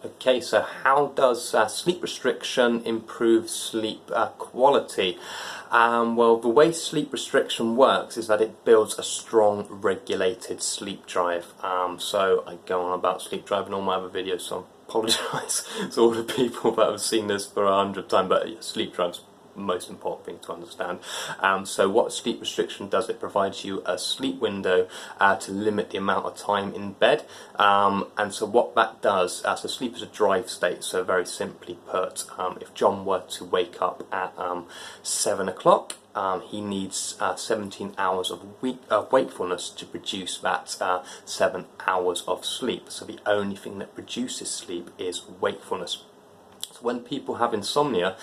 Okay, so how does sleep restriction improve sleep quality? Well, the way sleep restriction works is that it builds a strong regulated sleep drive. So I go on about sleep drive in all my other videos, so I apologise to all the people that have seen this for 100 times, but yeah, sleep drive's most important thing to understand. So what sleep restriction does, it provides you a sleep window to limit the amount of time in bed, and so what that does, so sleep is a drive state, so very simply put, if John were to wake up at 7 o'clock, he needs 17 hours of wakefulness to produce that 7 hours of sleep. So the only thing that produces sleep is wakefulness. So when people have insomnia,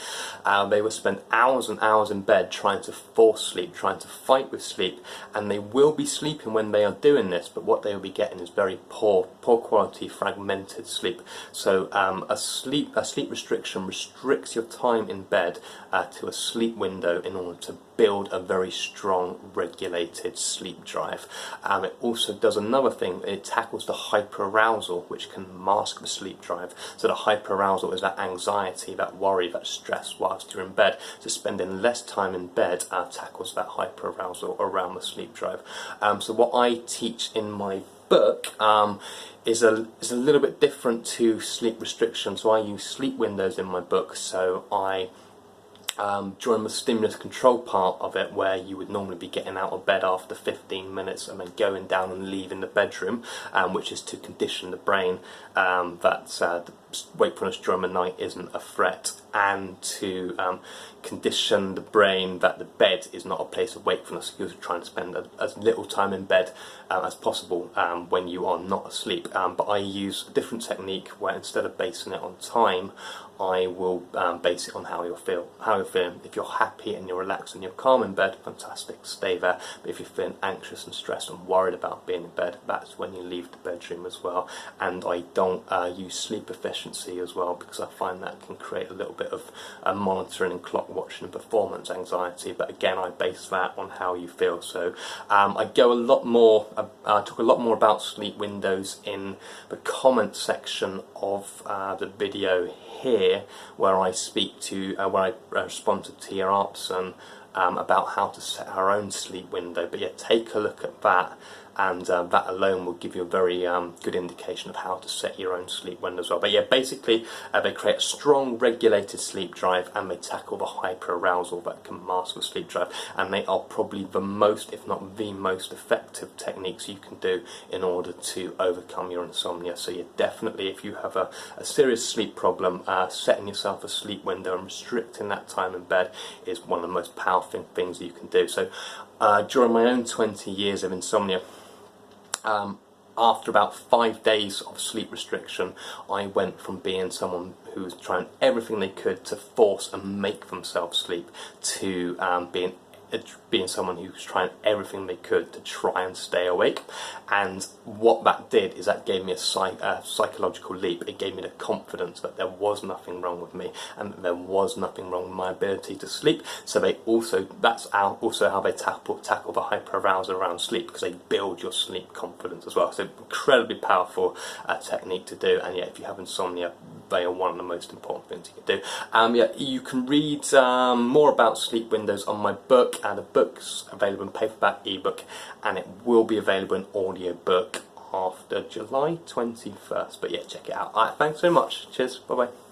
they will spend hours and hours in bed trying to force sleep, trying to fight with sleep, and they will be sleeping when they are doing this, but what they will be getting is very poor quality fragmented sleep. So a sleep restriction restricts your time in bed to a sleep window in order to build a very strong regulated sleep drive. It also does another thing, it tackles the hyperarousal, which can mask the sleep drive. So the hyperarousal is that anxiety, that worry, that stress whilst you're in bed. So spending less time in bed tackles that hyperarousal around the sleep drive. So what I teach in my book is a little bit different to sleep restriction. So I use sleep windows in my book. So I during the stimulus control part of it, where you would normally be getting out of bed after 15 minutes and then going down and leaving the bedroom, which is to condition the brain that the wakefulness during the night isn't a threat, and to condition the brain that the bed is not a place of wakefulness. You're trying to spend as little time in bed as possible when you are not asleep. But I use a different technique where instead of basing it on time, I will base it on how you're feeling. If you're happy and you're relaxed and you're calm in bed, fantastic, stay there. But if you're feeling anxious and stressed and worried about being in bed, that's when you leave the bedroom as well. And I don't use sleep efficiency as well, because I find that can create a little bit of monitoring and clock watching and performance anxiety. But again, I base that on how you feel. So I go a lot more, talk a lot more about sleep windows in the comment section of the video here, where I speak to, where I respond to Tia Arpson about how to set her own sleep window. But yeah, take a look at that, and that alone will give you a very good indication of how to set your own sleep window as well. But yeah, basically they create a strong regulated sleep drive, and they tackle the hyperarousal that can mask the sleep drive, and they are probably the most, if not the most effective techniques you can do in order to overcome your insomnia. So yeah, definitely, if you have a serious sleep problem, setting yourself a sleep window and restricting that time in bed is one of the most powerful things you can do. So during my own 20 years of insomnia, after about 5 days of sleep restriction, I went from being someone who was trying everything they could to force and make themselves sleep to being someone who's trying everything they could to try and stay awake. And what that did is that gave me a psychological leap. It gave me the confidence that there was nothing wrong with me, and that there was nothing wrong with my ability to sleep. So that's also how they tackle the hyperarousal around sleep, because they build your sleep confidence as well. So incredibly powerful technique to do. And yeah, if you have insomnia, they are one of the most important things you can do. Yeah, you can read more about sleep windows on my book. The book's available in paperback, ebook, and it will be available in audiobook after July 21st. But yeah, check it out. Alright, thanks very much. Cheers. Bye bye.